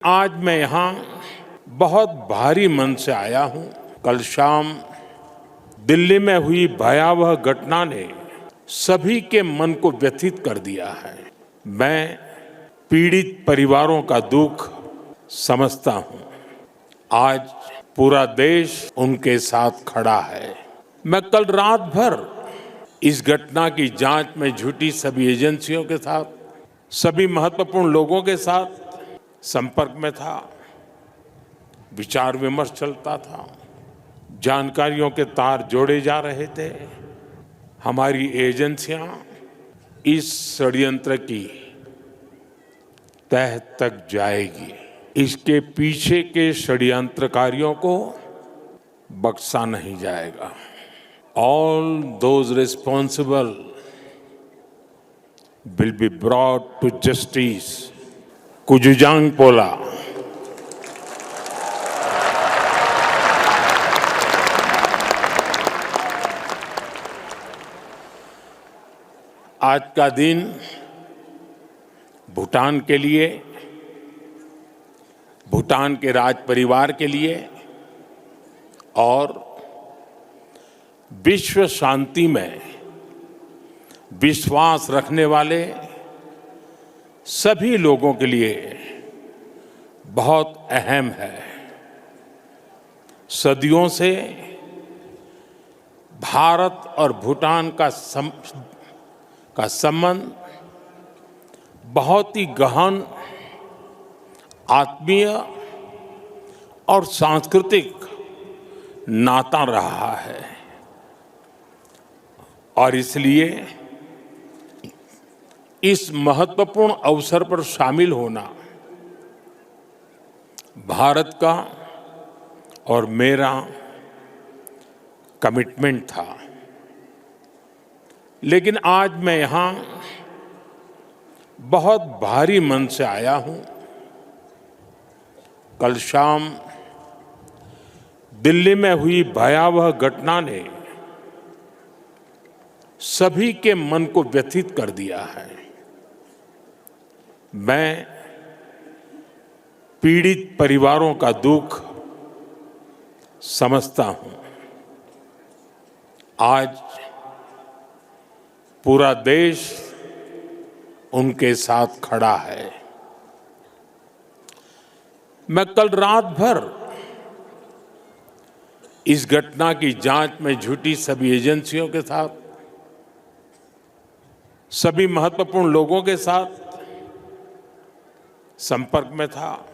आज मैं यहाँ बहुत भारी मन से आया हूँ। कल शाम दिल्ली में हुई भयावह घटना ने सभी के मन को व्यथित कर दिया है। मैं पीड़ित परिवारों का दुख समझता हूँ। आज पूरा देश उनके साथ खड़ा है। मैं कल रात भर इस घटना की जांच में जुटी सभी एजेंसियों के साथ, सभी महत्वपूर्ण लोगों के साथ संपर्क में था। विचार विमर्श चलता था, जानकारियों के तार जोड़े जा रहे थे। हमारी एजेंसियां इस षड्यंत्र की तह तक जाएगी। इसके पीछे के षड्यंत्रकारियों को बख्शा नहीं जाएगा। All those responsible will be brought to justice. कुजुजांग पोला। आज का दिन भूटान के लिए, भूटान के राज परिवार के लिए और विश्व शांति में विश्वास रखने वाले सभी लोगों के लिए बहुत अहम है। सदियों से भारत और भूटान का संबंध बहुत ही गहन, आत्मीय और सांस्कृतिक नाता रहा है और इसलिए इस महत्वपूर्ण अवसर पर शामिल होना भारत का और मेरा कमिटमेंट था। लेकिन आज मैं यहाँ बहुत भारी मन से आया हूँ। कल शाम दिल्ली में हुई भयावह घटना ने सभी के मन को व्यथित कर दिया है। मैं पीड़ित परिवारों का दुख समझता हूं। आज पूरा देश उनके साथ खड़ा है। मैं कल रात भर इस घटना की जांच में जुटी सभी एजेंसियों के साथ, सभी महत्वपूर्ण लोगों के साथ संपर्क में था।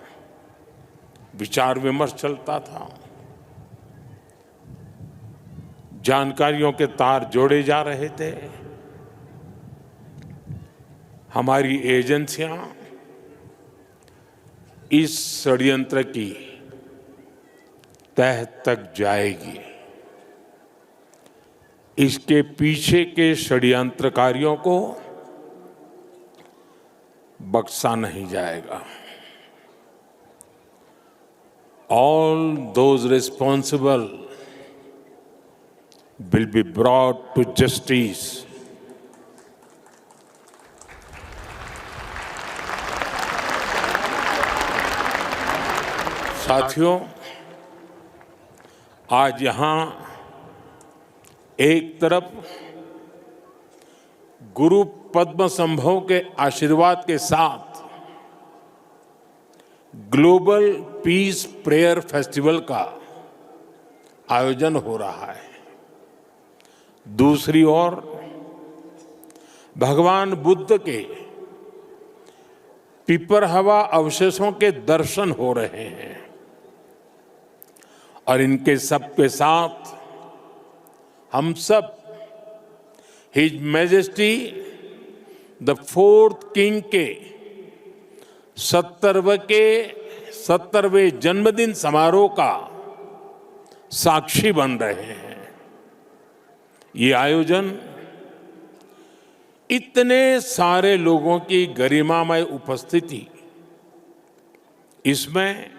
विचार विमर्श चलता था, जानकारियों के तार जोड़े जा रहे थे। हमारी एजेंसियां इस षड्यंत्र की तह तक जाएगी। इसके पीछे के षड्यंत्रकारियों को बख्शा नहीं जाएगा। All those responsible will be brought to justice. साथियों, आज यहाँ एक तरफ गुरु पद्म संभव के आशीर्वाद के साथ ग्लोबल पीस प्रेयर फेस्टिवल का आयोजन हो रहा है। दूसरी ओर भगवान बुद्ध के पिपरहवा अवशेषों के दर्शन हो रहे हैं और इनके सबके साथ हम सब his majesty the fourth king के 70वें जन्मदिन समारोह का साक्षी बन रहे हैं। ये आयोजन इतने सारे लोगों की गरिमामय उपस्थिति, इसमें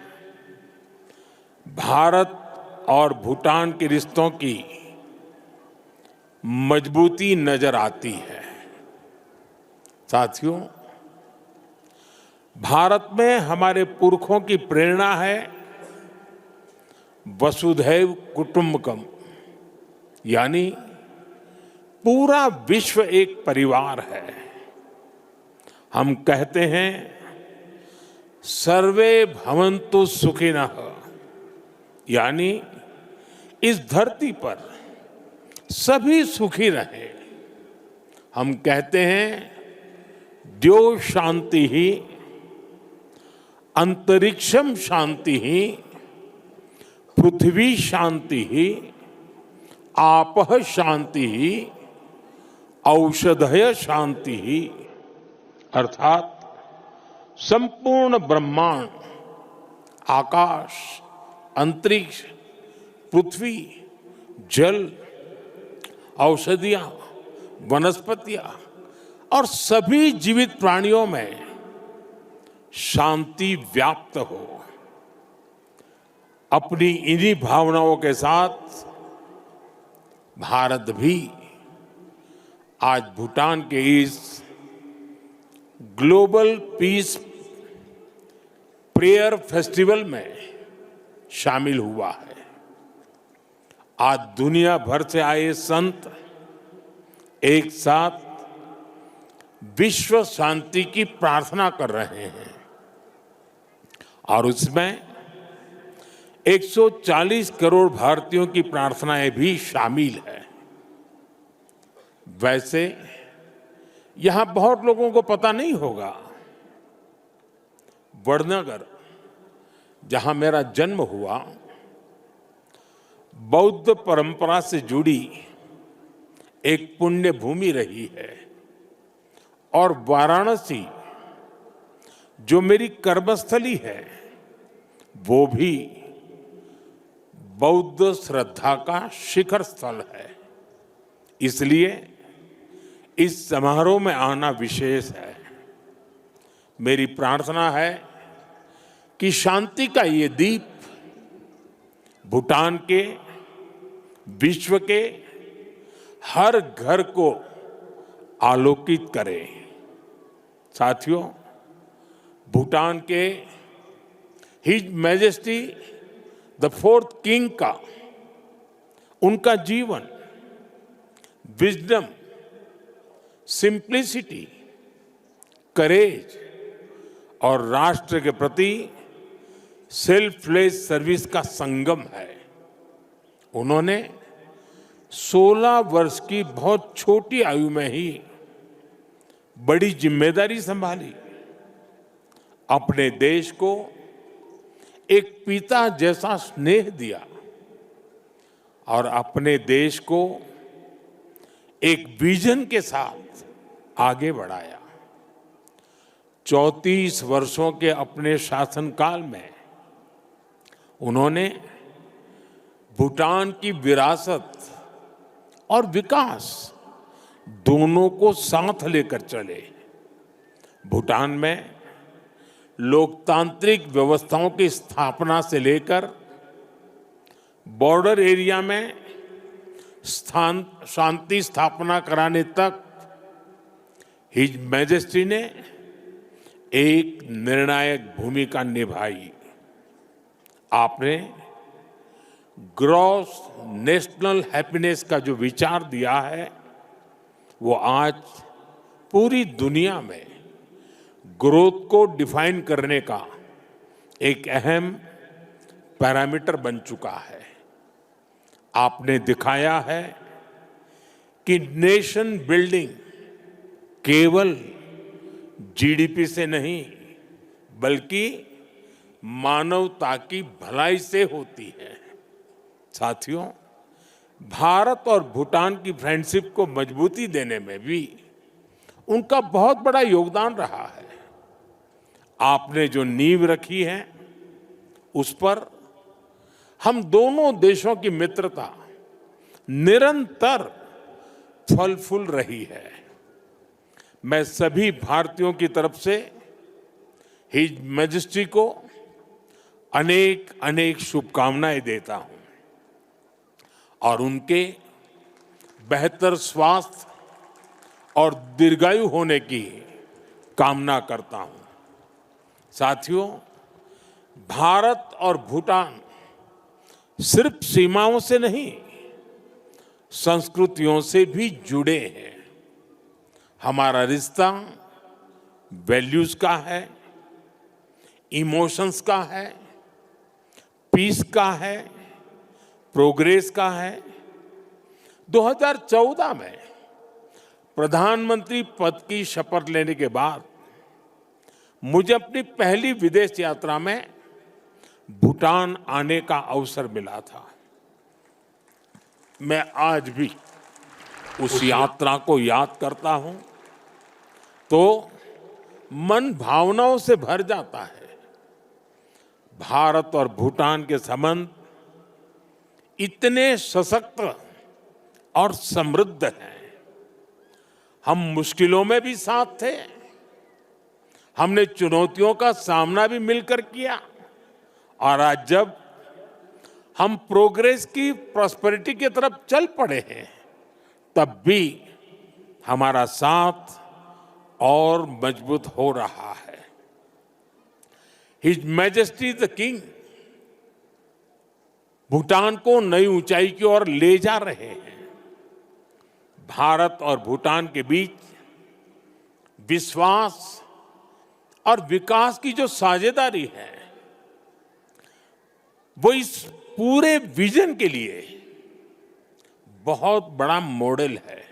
भारत और भूटान के रिश्तों की मजबूती नजर आती है। साथियों, भारत में हमारे पुरखों की प्रेरणा है वसुधैव कुटुंबकम, यानी पूरा विश्व एक परिवार है। हम कहते हैं सर्वे भवन्तु सुखिनः, यानी इस धरती पर सभी सुखी रहें। हम कहते हैं द्यो शांति ही, अंतरिक्षम शांति ही, पृथ्वी शांति ही, आपः शांति ही, औषधय शांति ही, अर्थात संपूर्ण ब्रह्मांड, आकाश, अंतरिक्ष, पृथ्वी, जल, औषधियां, वनस्पतियां और सभी जीवित प्राणियों में शांति व्याप्त हो। अपनी इन्हीं भावनाओं के साथ भारत भी आज भूटान के इस ग्लोबल पीस प्रेयर फेस्टिवल में शामिल हुआ है। आज दुनिया भर से आए संत एक साथ विश्व शांति की प्रार्थना कर रहे हैं और उसमें 140 करोड़ भारतीयों की प्रार्थनाएं भी शामिल है। वैसे यहां बहुत लोगों को पता नहीं होगा, वडनगर जहां मेरा जन्म हुआ, बौद्ध परंपरा से जुड़ी एक पुण्य भूमि रही है और वाराणसी जो मेरी कर्मस्थली है वो भी बौद्ध श्रद्धा का शिखर स्थल है। इसलिए इस समारोह में आना विशेष है। मेरी प्रार्थना है कि शांति का ये दीप भूटान के, विश्व के हर घर को आलोकित करे। साथियों, भूटान के his majesty the fourth king का, उनका जीवन विजडम, सिंप्लिसिटी, करेज और राष्ट्र के प्रति सेल्फलेस सर्विस का संगम है। उन्होंने 16 वर्ष की बहुत छोटी आयु में ही बड़ी जिम्मेदारी संभाली, अपने देश को एक पिता जैसा स्नेह दिया और अपने देश को एक विजन के साथ आगे बढ़ाया। 34 वर्षों के अपने शासनकाल में उन्होंने भूटान की विरासत और विकास दोनों को साथ लेकर चले। भूटान में लोकतांत्रिक व्यवस्थाओं की स्थापना से लेकर बॉर्डर एरिया में शांति स्थापना कराने तक हिज मैजेस्टी ने एक निर्णायक भूमिका निभाई। आपने ग्रॉस नेशनल हैप्पीनेस का जो विचार दिया है वो आज पूरी दुनिया में ग्रोथ को डिफाइन करने का एक अहम पैरामीटर बन चुका है। आपने दिखाया है कि नेशन बिल्डिंग केवल जीडीपी से नहीं बल्कि मानवता की भलाई से होती है। साथियों, भारत और भूटान की फ्रेंडशिप को मजबूती देने में भी उनका बहुत बड़ा योगदान रहा है। आपने जो नींव रखी है उस पर हम दोनों देशों की मित्रता निरंतर फल फूल रही है। मैं सभी भारतीयों की तरफ से हिज मैजेस्टी को अनेक अनेक शुभकामनाएं देता हूं और उनके बेहतर स्वास्थ्य और दीर्घायु होने की कामना करता हूं। साथियों, भारत और भूटान सिर्फ सीमाओं से नहीं, संस्कृतियों से भी जुड़े हैं। हमारा रिश्ता वैल्यूज का है, इमोशंस का है, पीस का है, प्रोग्रेस का है। 2014 में प्रधानमंत्री पद की शपथ लेने के बाद मुझे अपनी पहली विदेश यात्रा में भूटान आने का अवसर मिला था। मैं आज भी उस यात्रा को याद करता हूं तो मन भावनाओं से भर जाता है। भारत और भूटान के संबंध इतने सशक्त और समृद्ध हैं। हम मुश्किलों में भी साथ थे, हमने चुनौतियों का सामना भी मिलकर किया, और आज जब हम प्रोग्रेस की प्रॉस्पेरिटी की तरफ चल पड़े हैं, तब भी हमारा साथ और मजबूत हो रहा है। His majesty the king Bhutan को नई ऊंचाई की ओर ले जा रहे हैं। भारत और भूटान के बीच विश्वास और विकास की जो साझेदारी है, वो इस पूरे विजन के लिए बहुत बड़ा मॉडल है।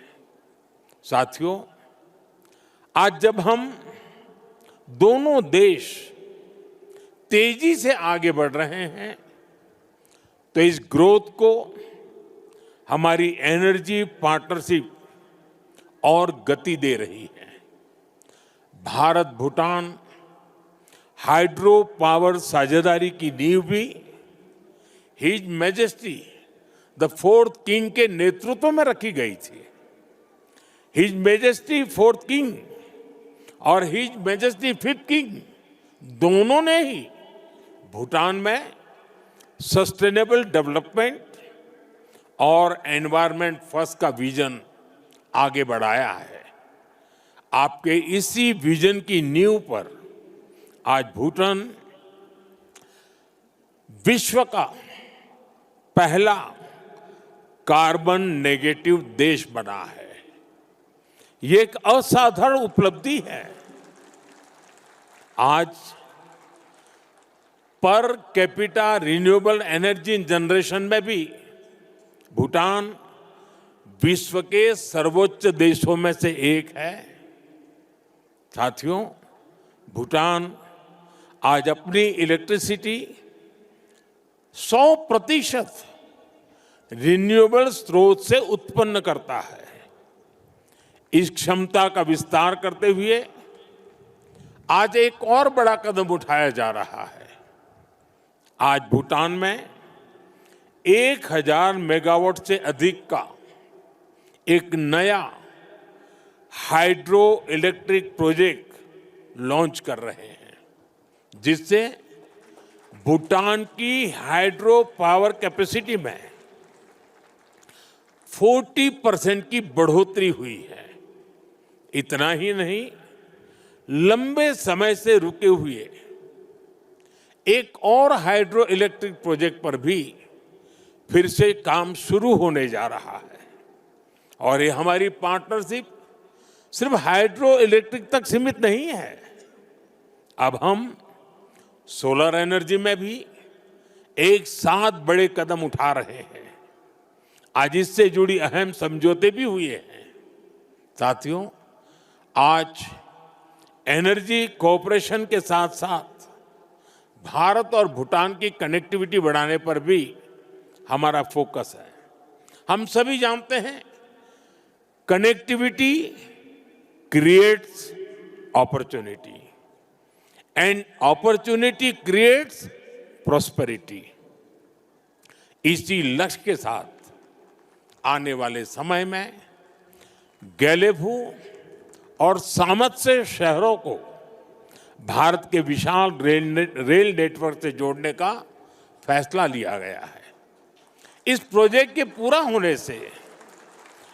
साथियों, आज जब हम दोनों देश तेजी से आगे बढ़ रहे हैं, तो इस ग्रोथ को हमारी एनर्जी पार्टनरशिप और गति दे रही है। भारत भूटान हाइड्रो पावर साझेदारी की नींव भी his majesty the fourth king के नेतृत्व में रखी गई थी। हिज मैजेस्टी फोर्थ किंग और हिज मैजेस्टी फिफ्थ किंग दोनों ने ही भूटान में सस्टेनेबल डेवलपमेंट और एनवायरनमेंट फर्स्ट का विजन आगे बढ़ाया है। आपके इसी विजन की नींव पर आज भूटान विश्व का पहला कार्बन नेगेटिव देश बना है। ये एक असाधारण उपलब्धि है। आज per capita renewable energy generation में भी भूटान विश्व के सर्वोच्च देशों में से एक है। साथियों, भूटान आज अपनी इलेक्ट्रिसिटी 100% रिन्यूएबल स्रोत से उत्पन्न करता है। इस क्षमता का विस्तार करते हुए आज एक और बड़ा कदम उठाया जा रहा है। आज भूटान में 1000 मेगावाट से अधिक का एक नया हाइड्रो इलेक्ट्रिक प्रोजेक्ट लॉन्च कर रहे हैं, जिससे भूटान की हाइड्रो पावर कैपेसिटी में 40% की बढ़ोतरी हुई है। इतना ही नहीं, लंबे समय से रुके हुए एक और हाइड्रो इलेक्ट्रिक प्रोजेक्ट पर भी फिर से काम शुरू होने जा रहा है। और ये हमारी पार्टनरशिप सिर्फ हाइड्रो इलेक्ट्रिक तक सीमित नहीं है। अब हम सोलर एनर्जी में भी एक साथ बड़े कदम उठा रहे हैं। आज इससे जुड़ी अहम समझौते भी हुए हैं। साथियों, आज एनर्जी कोऑपरेशन के साथ साथ भारत और भूटान की कनेक्टिविटी बढ़ाने पर भी हमारा फोकस है। हम सभी जानते हैं, connectivity creates opportunity and opportunity creates prosperity. इसी लक्ष्य के साथ आने वाले समय में गैलेबू और सामत्से शहरों को भारत के विशाल रेल नेटवर्क से जोड़ने का फैसला लिया गया है। इस प्रोजेक्ट के पूरा होने से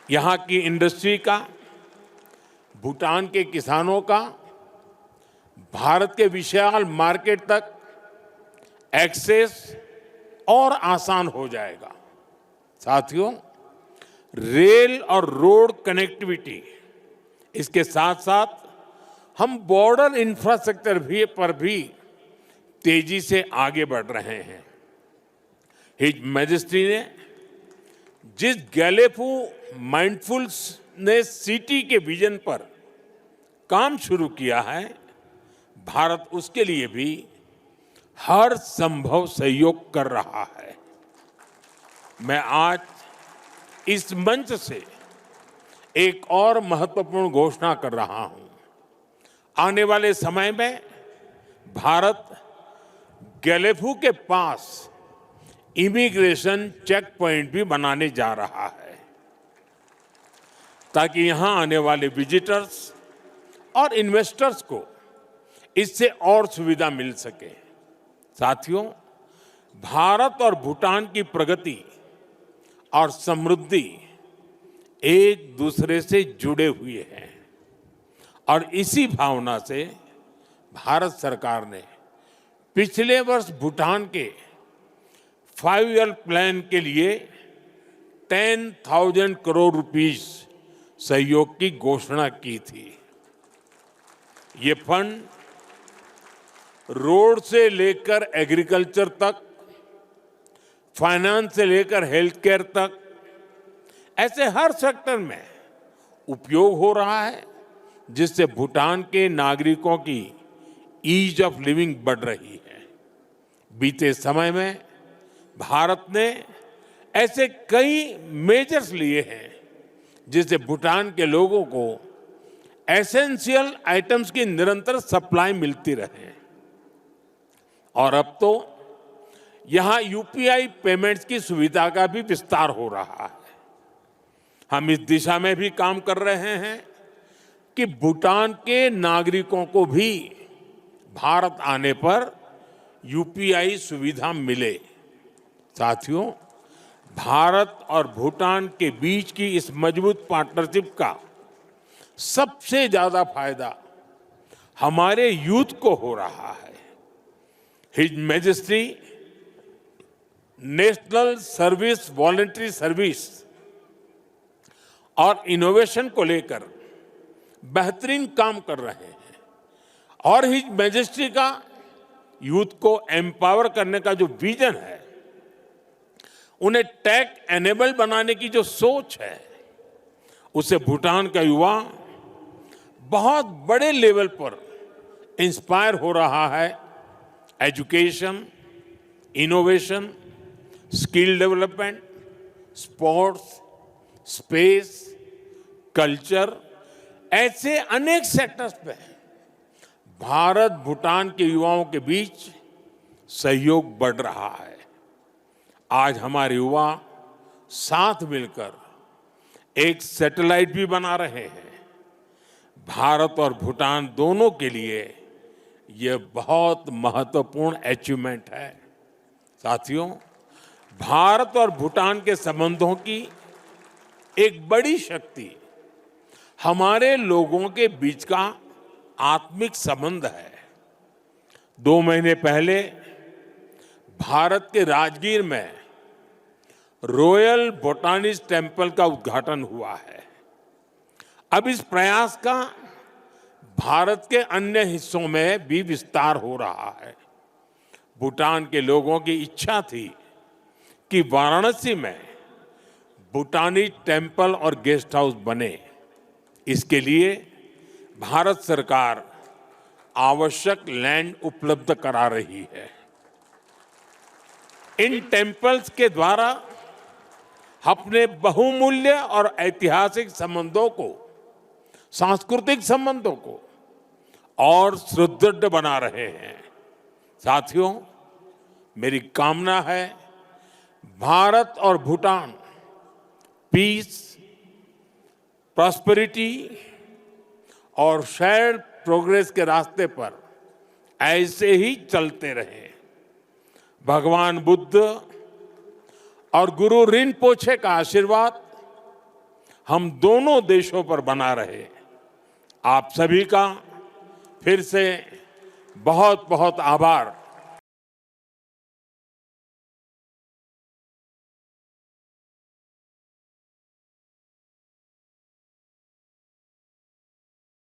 यहाँ की इंडस्ट्री का, भूटान के किसानों का भारत के विशाल मार्केट तक एक्सेस और आसान हो जाएगा। साथियों, रेल और रोड कनेक्टिविटी, इसके साथ साथ हम बॉर्डर इंफ्रास्ट्रक्चर पर भी तेजी से आगे बढ़ रहे हैं। हिज मैजेस्टी ने जिस गैलेफू माइंडफुलनेस सिटी के विजन पर काम शुरू किया है, भारत उसके लिए भी हर संभव सहयोग कर रहा है। मैं आज इस मंच से एक और महत्वपूर्ण घोषणा कर रहा हूं। आने वाले समय में भारत गैलेफू के पास इमिग्रेशन चेक पॉइंट भी बनाने जा रहा है, ताकि यहां आने वाले विजिटर्स और इन्वेस्टर्स को इससे और सुविधा मिल सके। साथियों, भारत और भूटान की प्रगति और समृद्धि एक दूसरे से जुड़े हुए हैं और इसी भावना से भारत सरकार ने पिछले वर्ष भूटान के 5 ईयर प्लान के लिए 10,000 करोड़ रुपीस सहयोग की घोषणा की थी। ये फंड रोड से लेकर एग्रीकल्चर तक, फाइनेंस से लेकर हेल्थ केयर तक, ऐसे हर सेक्टर में उपयोग हो रहा है, जिससे भूटान के नागरिकों की ईज ऑफ लिविंग बढ़ रही है। बीते समय में भारत ने ऐसे कई मेजर्स लिए हैं जिससे भूटान के लोगों को एसेंशियल आइटम्स की निरंतर सप्लाई मिलती रहे। और अब तो यहां यूपीआई पेमेंट्स की सुविधा का भी विस्तार हो रहा है। हम इस दिशा में भी काम कर रहे हैं कि भूटान के नागरिकों को भी भारत आने पर यूपीआई सुविधा मिले। साथियों, भारत और भूटान के बीच की इस मजबूत पार्टनरशिप का सबसे ज्यादा फायदा हमारे यूथ को हो रहा है। His majesty national service voluntary service और इनोवेशन को लेकर बेहतरीन काम कर रहे हैं और हिज मैजेस्टी का यूथ को एम्पावर करने का जो विजन है, उन्हें टेक एनेबल बनाने की जो सोच है, उससे भूटान का युवा बहुत बड़े लेवल पर इंस्पायर हो रहा है। Education, innovation, skill development, sports, space, culture, ऐसे अनेक सेक्टर्स पे भारत भूटान के युवाओं के बीच सहयोग बढ़ रहा है। आज हमारे युवा साथ मिलकर एक सैटेलाइट भी बना रहे हैं। भारत और भूटान दोनों के लिए यह बहुत महत्वपूर्ण अचीवमेंट है। साथियों, भारत और भूटान के संबंधों की एक बड़ी शक्ति हमारे लोगों के बीच का आत्मिक संबंध है। 2 महीने पहले भारत के राजगीर में रॉयल बोटानिस्ट टेम्पल का उद्घाटन हुआ है। अब इस प्रयास का भारत के अन्य हिस्सों में भी विस्तार हो रहा है। भूटान के लोगों की इच्छा थी कि वाराणसी में भूटानी टेम्पल और गेस्ट हाउस बने। इसके लिए भारत सरकार आवश्यक लैंड उपलब्ध करा रही है। इन टेम्पल्स के द्वारा अपने बहुमूल्य और ऐतिहासिक संबंधों को, सांस्कृतिक संबंधों को और सुदृढ़ बना रहे हैं। साथियों, मेरी कामना है भारत और भूटान पीस, प्रॉस्पेरिटी और शेयर्ड प्रोग्रेस के रास्ते पर ऐसे ही चलते रहे। भगवान बुद्ध और गुरु रिनपोछे का आशीर्वाद हम दोनों देशों पर बना रहे। आप सभी का फिर से बहुत बहुत आभार।